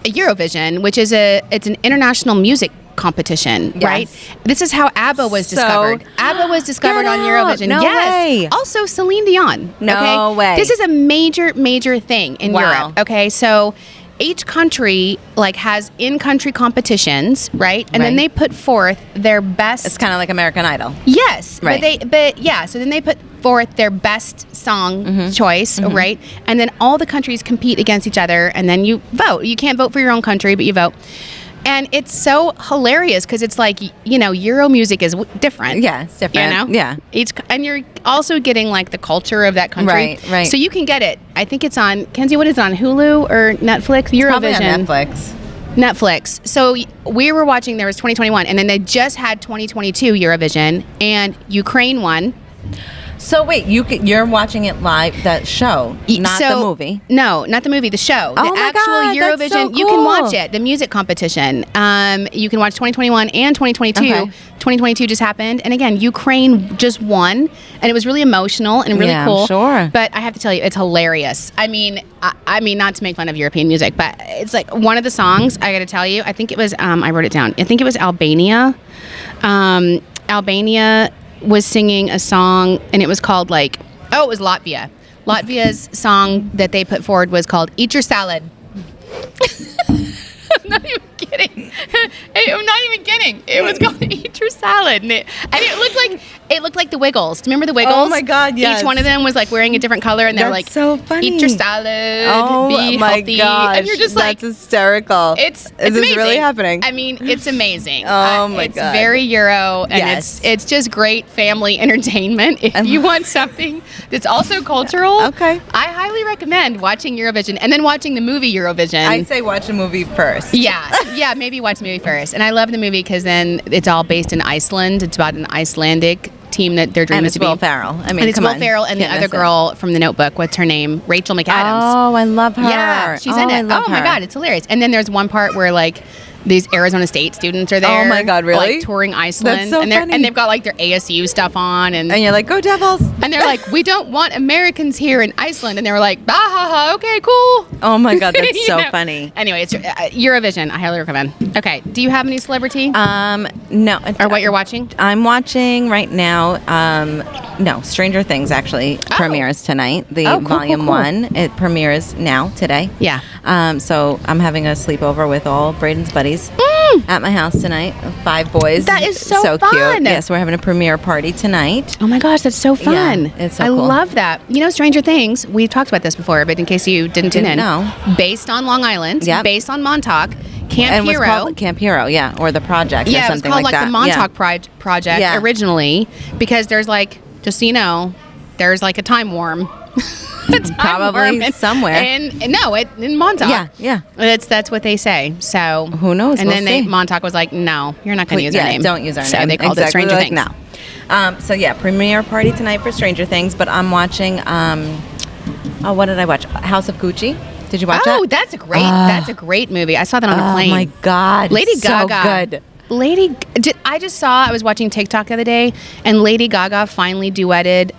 Eurovision, which is it's an international music competition, right? This is how ABBA was discovered. ABBA was discovered on Eurovision. No way. Also Celine Dion. No way. This is a major thing in Europe. Okay, so each country has in-country competitions, right? And then they put forth their best. It's kind of like American Idol. Yes, right. So then they put forth their best song choice, right? And then all the countries compete against each other, and then you vote. You can't vote for your own country, but you vote. And it's so hilarious because it's Euro music is different. Yeah, it's different. Yeah. And you're also getting the culture of that country. Right. So you can get it. I think it's on, Kenzie, what is it on, Hulu or Netflix? Eurovision. Probably on Netflix. Netflix. So we were watching, there was 2021, and then they just had 2022 Eurovision, and Ukraine won. So wait, you're watching it live, that show, not the movie? No, not the movie, the show. Oh the actual God, Eurovision. that's so cool. You can watch it, the music competition. You can watch 2021 and 2022. Okay. 2022 just happened, and again, Ukraine just won, and it was really emotional and really cool. I'm sure. But I have to tell you, it's hilarious. I mean, not to make fun of European music, but it's one of the songs. I got to tell you, I think it was. I wrote it down. I think it was Albania. Albania was singing a song, and it was called it was Latvia. Latvia's song that they put forward was called "Eat Your Salad." I'm not even kidding. I'm not even kidding. It was called "Eat Your Salad," and it looked like the Wiggles. Do you remember the Wiggles? Oh my God, yes. Each one of them was wearing a different color, and they're so funny. "Eat your salad, oh be my healthy," gosh, and you're just that's hysterical. Is this amazing. Really happening? I mean, it's amazing. Oh my it's God, it's very Euro, and it's just great family entertainment. If you want something that's also cultural, okay, I highly recommend watching Eurovision and then watching the movie Eurovision. I'd say watch the movie first. Yeah, maybe watch the movie first. And I love the movie because then it's all based in Iceland. It's about an Icelandic team that their dream and is to be. Will Ferrell. I mean, and it's Will Ferrell and the other girl from The Notebook. What's her name? Rachel McAdams. Oh, I love her. Yeah, she's in it. Oh my God, it's hilarious. And then there's one part where these Arizona State students are there. Oh my God, really? Touring Iceland. That's so funny. And they've got their ASU stuff on, and you're like, go Devils. And they're like, we don't want Americans here in Iceland, and they were like, ah ha ha, okay, cool. Oh my God, that's so funny. Anyway, it's Eurovision. I highly recommend. Okay, do you have any celebrity? No. Or what you're watching? I'm watching right now. No, Stranger Things actually premieres tonight. The volume 1. It premieres now today. Yeah. So I'm having a sleepover with all Braden's buddies at my house tonight. 5 boys. That is so fun. Cute. Yes, we're having a premiere party tonight. Oh my gosh, that's so fun. Yeah, it's so I cool. love that. Stranger Things, we've talked about this before, but in case you didn't tune in. No. Based on Long Island, based on Montauk, Camp Hero. Called Camp Hero, or the project or something like that. Yeah, it was called the Montauk Project originally, because there's just so you know, there's a time worm. Probably somewhere. In Montauk. Yeah. That's what they say. So who knows? And then Montauk was like, no, you're not going to use our name. Don't use our name. So they called it Stranger Things. No. Premiere party tonight for Stranger Things. But I'm watching. What did I watch? House of Gucci. Did you watch that? Oh, that's a great. That's a great movie. I saw that on a plane. Oh my God, Lady Gaga. So good. I was watching TikTok the other day, and Lady Gaga finally duetted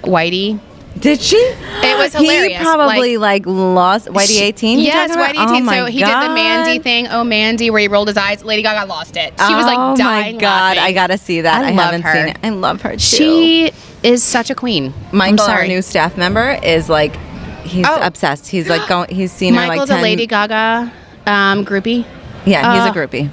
Whitey. Did she? It was hilarious. He probably lost Whitey 18. Yes, Whitey 18. So he did the God. Mandy thing. Oh, Mandy, where he rolled his eyes. Lady Gaga lost it. She was dying. Oh my God, laughing. I gotta see that. I love haven't her. seen it. I love her too. She is such a queen. Michael, our new staff member, is he's obsessed. He's he's seen her Michael's 10. a Lady Gaga groupie. Yeah, he's a groupie.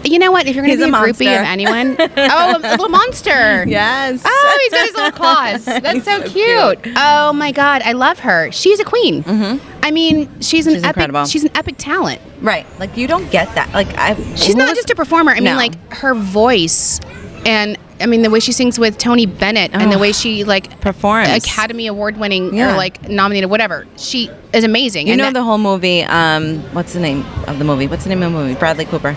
You know what? If you're going to be a groupie of anyone, a little monster. Yes. Oh, he's got his little claws. That's so cute. Oh my God, I love her. She's a queen. Mm-hmm. I mean, she's incredible. She's an epic talent. Right. You don't get that. She's not just a performer. I mean, her voice, and I mean the way she sings with Tony Bennett, and the way she performs, Academy Award winning or nominated, whatever. She is amazing. You know the whole movie. What's the name of the movie? Bradley Cooper.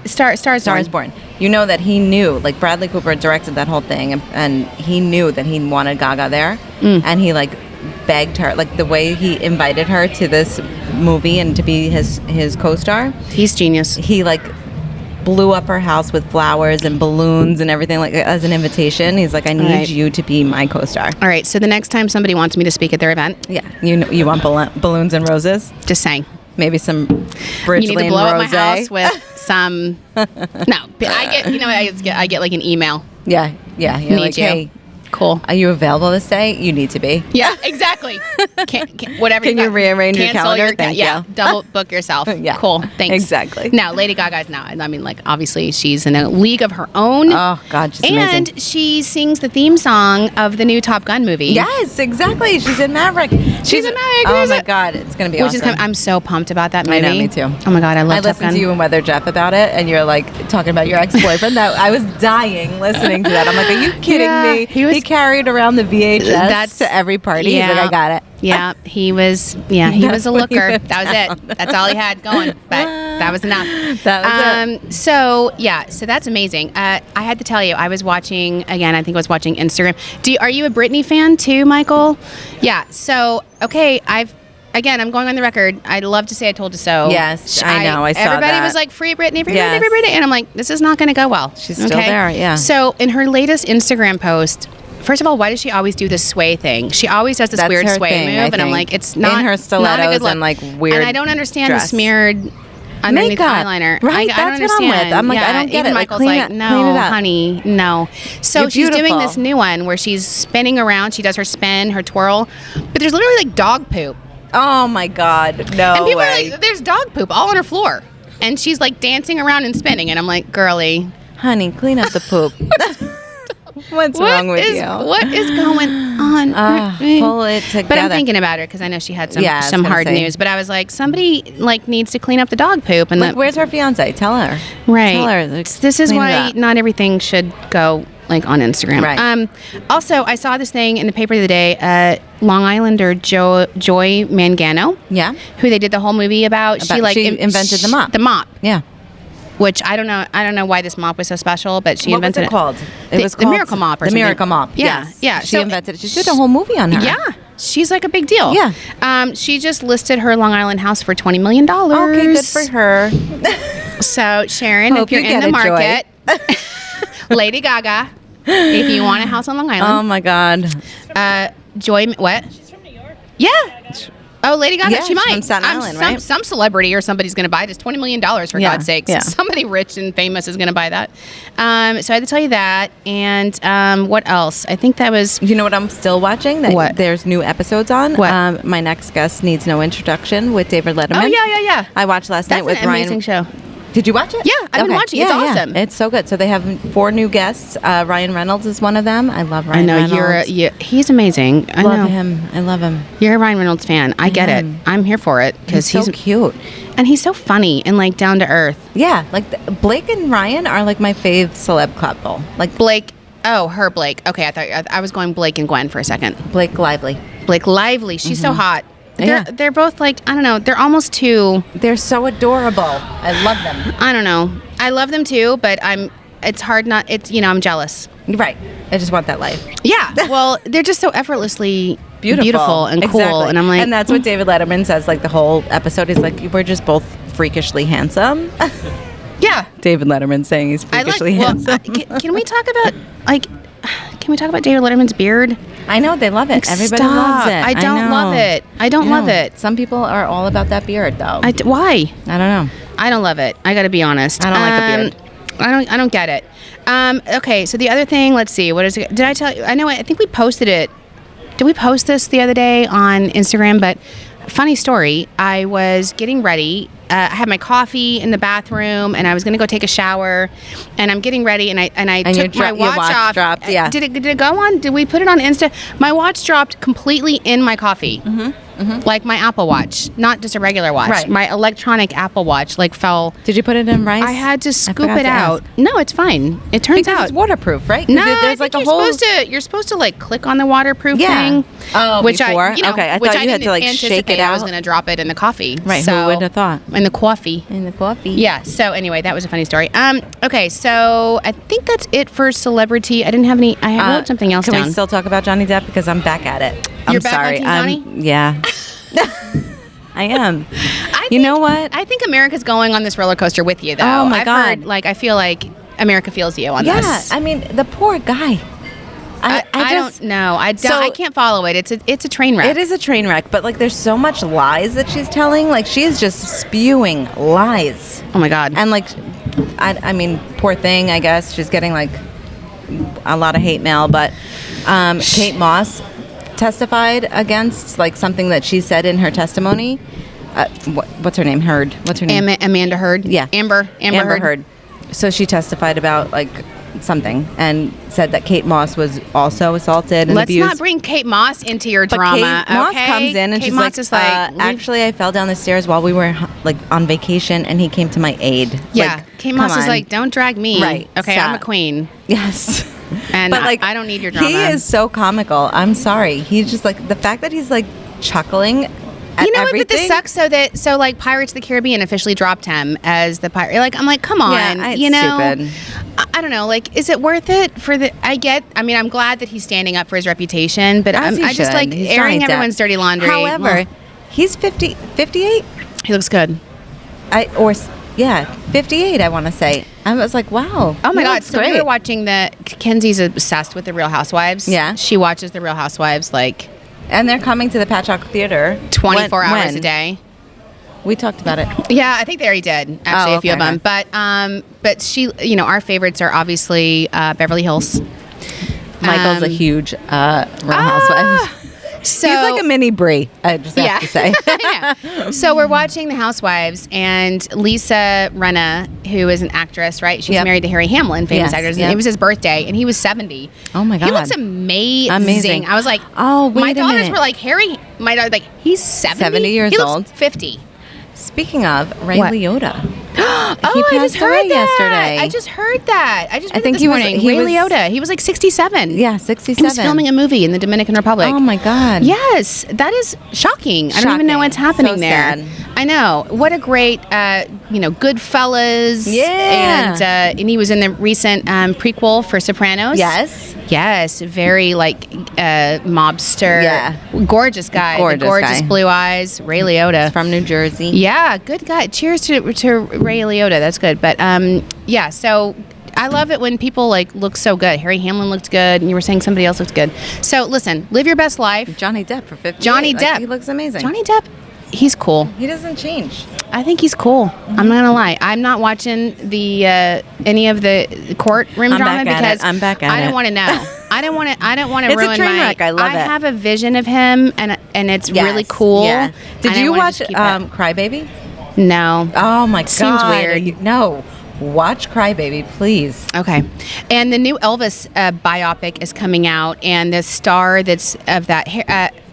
Star is Born. You know that he knew, Bradley Cooper directed that whole thing, and he knew that he wanted Gaga there, and he begged her, like the way he invited her to this movie and to be his co-star. He's genius. He like blew up her house with flowers and balloons and everything like as an invitation. He's like, I need you to be my co-star. All right. So the next time somebody wants me to speak at their event, you want balloons and roses? Just saying. Maybe some Bridgeland You need to blow up my rosé. house with some. No, I get like an email. Yeah. You're Need like, you. hey, Cool. are you available this day? You need to be. Yeah, exactly. Whatever. Can you rearrange your calendar? Thank you. Double book yourself. Yeah. Cool. Thanks. Exactly. Now, Lady Gaga's now. I mean, like, obviously, she's in a league of her own. Oh God, she's amazing. And she sings the theme song of the new Top Gun movie. Yes, exactly. She's in Maverick. She's in Maverick. Oh my God, it's gonna be awesome. I'm so pumped about that movie. I know, me too. Oh my God, I love Top listened Gun. to you and Weather Jeff about it, and you're like talking about your ex-boyfriend. That I was dying listening to that. I'm like, are you kidding me? He carried around the VHS to every party. Yeah. He's like, I got it. Yeah, he was a looker. That was it. That's all he had going. But that was enough. That was it. So that's amazing. I had to tell you, I was watching Instagram. Are you a Britney fan too, Michael? Yeah. So okay, I'm going on the record. I'd love to say I told you so. Yes, I know. I saw everybody that. was like, free Britney, free Britney. And I'm like, this is not going to go well. She's still there, yeah. So in her latest Instagram post, first of all, why does she always do this sway thing? She always does this weird sway move. And I'm like, it's not in her stilettos not a good look. and like weird And I don't understand dress. the smeared underneath makeup. eyeliner. Right, I don't that's what I'm understand. with. I'm like, I don't get even it. Like, Michael's clean like, it- no, clean it up. honey, no. So You're she's doing beautiful. this new one where she's spinning around. She does her spin, her twirl, but there's literally like dog poop. Oh my God, no And people way. are like, there's dog poop all on her floor. And she's like dancing around and spinning. And I'm like, girly. Honey, clean up the poop. What's wrong with you? What is going on? Pull it together. But I'm thinking about her because I know she had Yeah, I was some gonna hard say. news. But I was like, somebody like needs to clean up the dog poop. And Like, where's her fiance? Tell her. right. Tell her. Like, This is clean it why up. not everything should go like on Instagram. Right. Also, I saw this thing in the paper the other day. Long Islander Joy Mangano. Yeah. Who they did the whole movie about. She invented the mop. The mop. Yeah. Which I don't know why this mop was so special, but she invented it. Called? It was the called Miracle Mop or the something. Miracle Mop. Yeah, Yes. yeah. She invented it. She did a whole movie on her. Yeah, she's like a big deal. Yeah. She just listed her Long Island house for $20 million. Okay, good for her. So Sharon, Hope if you're you in get the it, market, Lady Gaga, if you want a house on Long Oh Island, my God. Joy, what? She's from New York. Yeah. Oh, Lady Gaga, Yeah, she she's might. from Staten Island, right? Some celebrity or somebody's going to buy this. $20 million, for Yeah, God's sakes. yeah. Somebody rich and famous is going to buy that. So I had to tell you that. And what else? I think that was... You know what I'm still watching? That What? There's new episodes on. What? My next guest needs no introduction with David Letterman. Oh, yeah. I watched last That's night with an Ryan. amazing show. Did you watch it? Yeah, I've been watching. It's awesome. It's so good. So they have 4 new guests. Ryan Reynolds is one of them. I love Ryan Reynolds. He's amazing. I love know. him. I love him. You're a Ryan Reynolds fan. I get it. I'm here for it because He's so cute. and he's so funny and like down to earth. Yeah, like Blake and Ryan are like my fave celeb couple. Like Blake. Oh, her Blake. Okay, I was going Blake and Gwen for a second. Blake Lively. Blake Lively. She's so hot. Yeah. They're both like, I don't know. They're almost too. They're so adorable. I love them. I don't know. I love them too, but it's hard not. It's I'm jealous. Right. I just want that life. Yeah. Well, they're just so effortlessly beautiful and cool, Exactly. and I'm like, and that's what David Letterman says. Like the whole episode is like, we're just both freakishly handsome. yeah. David Letterman saying he's freakishly handsome. Can we talk about Can we talk about David Letterman's beard? I know they love it. Everybody Stop. loves it. I don't know. love it. I don't love it. Some people are all about that beard, though. Why? I don't know. I don't love it. I got to be honest. I don't like the beard. I don't get it. Okay, so the other thing, let's see. What is it? Did I tell you? I think we posted it. Did we post this the other day on Instagram? But funny story. I was getting ready. I had my coffee in the bathroom, and I was going to go take a shower. And I'm getting ready, and I took my watch off. Dropped, yeah. Did it go on? Did we put it on Insta? My watch dropped completely in my coffee. Like my Apple Watch, not just a regular watch. Right. My electronic Apple Watch fell. Did you put it in rice? I had to scoop forgot it to out. ask. No, it's fine. It turns Because out it's waterproof, right? 'Cause no, there's I like think a whole. you're supposed to like click on the waterproof Yeah. thing. Oh, which before? I Okay, I which thought you had didn't to, like, shake it anticipate I was out. going to drop it in the coffee. Right, who So, would have thought? in the coffee. In the coffee. Yeah. So anyway, that was a funny story. Okay. So I think that's it for celebrity. I didn't have any. I wrote something else Can down. we still talk about Johnny Depp because I'm back at it? I'm You're back sorry. on Team Johnny? Yeah. I am. You know what? I think America's going on this roller coaster with you, though. Oh, my I've God. heard, like, I feel like America feels you on Yeah. this. I mean, the poor guy. I just don't know. I So- can't follow it. It's a train wreck. It is a train wreck, but like there's so much lies that she's telling. Like she is just spewing lies. Oh my God. And like, I mean, poor thing. I guess she's getting like a lot of hate mail. But Kate Moss testified against like something that she said in her testimony. What's her name? Heard. What's her name? Amanda Heard. Yeah. Amber Heard. So she testified about like something and said that Kate Moss was also assaulted and Let's abused. not bring Kate Moss into your But drama. Kate Moss okay? comes in and Kate she's Moss like, is like, actually, I fell down the stairs while we were like on vacation, and he came to my aid. yeah. Like, Kate Moss come is on. like, don't drag me. Right. Okay, Stop. I'm a queen. Yes. And but like, I don't need your drama. He is so comical. I'm sorry. He's just like the fact that he's like chuckling. At You know what? everything. But this sucks. So like Pirates of the Caribbean officially dropped him as the pirate. Like I'm like, come on. Yeah, it's you know, stupid. I don't know. Like, is it worth it for the? I mean, I'm glad that he's standing up for his reputation, but As he I just should. like He's airing Johnny Depp. everyone's dirty laundry. However, Well, he's 58. he looks good. 58. I want to say. I was like, wow. Oh my he God! looks So great. we were watching Kenzie's obsessed with the Real Housewives. Yeah. she watches the Real Housewives like And they're coming to the Patchogue Theater 24 hours when? a day. We talked about it. Yeah, I think they already did actually Oh, a few of okay, them. But she, you know, our favorites are obviously Beverly Hills. Michael's a huge Real Housewives. So He's like a mini Brie, I just have to say. Yeah. So we're watching The Housewives, and Lisa Rinna, who is an actress, right? She's Yep. married to Harry Hamlin, famous Yes, actress. yep. And it was his birthday, and he was 70. Oh my God. He looks amazing. Amazing. I was like, Oh, wait my a daughters minute. were like, my daughter's like, he's 70? 70 years he looks old. 50. Speaking of Ray What? Liotta. Oh, He I passed just heard away that. yesterday. I just heard that. I I think this he was- morning. he Ray was- Liotta. He was like 67. Yeah, 67. He was filming a movie in the Dominican Republic. Oh my God. Yes, that is shocking. I don't even know what's Shocking. happening So there. sad. I know. What a great, Goodfellas. Yeah. And he was in the recent prequel for Sopranos. Yes. Yes, very like mobster. Yeah. Gorgeous guy. Gorgeous the gorgeous guy. blue eyes. Ray Liotta. From New Jersey. Yeah, good guy. Cheers to Ray Liotta. That's good. But yeah, so I love it when people like look so good. Harry Hamlin looked good, and you were saying somebody else looked good. So listen, live your best life. Johnny Depp for 50. Johnny Depp. He looks amazing. Johnny Depp, he's cool. He doesn't change. I think he's cool. I'm not gonna lie. I'm not watching the any of the courtroom I'm drama back at because it. I'm back at I don't it. want to know. I don't want to It's a ruin train my. wreck. I love it. have a vision of him, and it's Yes. really cool. Yeah. Did and I you wanna watch just keep it. Crybaby? No. Oh my God. Seems weird. No. Watch Crybaby, please. Okay. And the new Elvis biopic is coming out, and the star that's of that.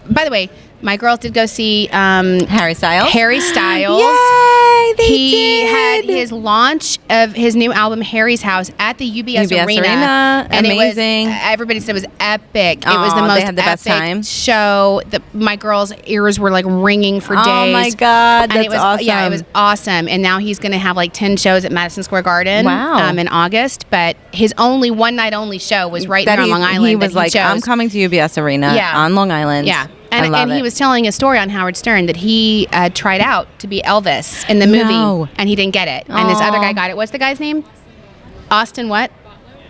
By the way, my girls did go see Harry Styles. Harry Styles. Yay! They He did. had his launch of his new album Harry's House at the UBS Arena. And amazing. It was, everybody said it was epic. It was Aw, the they most had the best epic time. show. My girls' ears were like ringing for days. Oh my God, And that's it was, awesome. Yeah, it was awesome. And now he's going to have like 10 shows at Madison Square Garden. Wow. In August. But his only one night only show was right That there on Long Island. He that was like, chose. I'm coming to UBS Arena on Long Island. Yeah. I And, love and he it. was telling a story on Howard Stern that he tried out to be Elvis in the movie No. and he didn't get it. And this other Aw. guy got it. What's the guy's name? Austin what?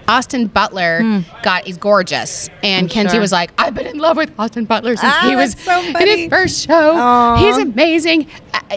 Austin Butler he's gorgeous. And I'm Kenzie sure. was like, I've been in love with Austin Butler since Ah, he was that's so in funny. his first show. Aw. He's amazing.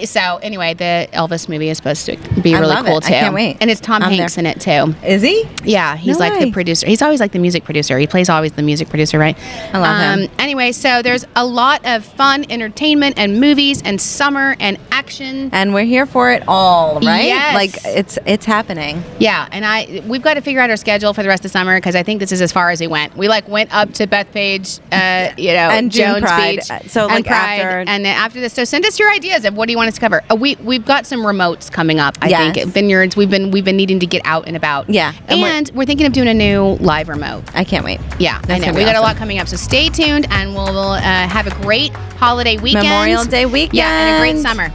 So anyway, the Elvis movie is supposed to be I really love cool it. too. I can't wait. And it's Tom I'm Hanks there. in it too. Is he? Yeah, he's No like the way. producer. He's always like the music producer. He plays always the music producer, right? I love him. Anyway, so there's a lot of fun entertainment and movies and summer and action. And we're here for it all, right? Yes. Like it's happening. Yeah, and we've got to figure out our schedule for the rest of summer because I think this is as far as we went. We like went up to Bethpage, And June Jones Pride. Beach, So, and like, Pride, after- and then after this. So send us your ideas of what do you want us to cover. We've got some remotes coming up. I Yes. think vineyards. We've been needing to get out and about. Yeah, and and we're thinking of doing a new live remote. I can't wait. Yeah, That's I know. gonna We be got a awesome. lot coming up. So stay tuned and we'll have a great holiday weekend. Memorial Day weekend. Yeah, and a great summer.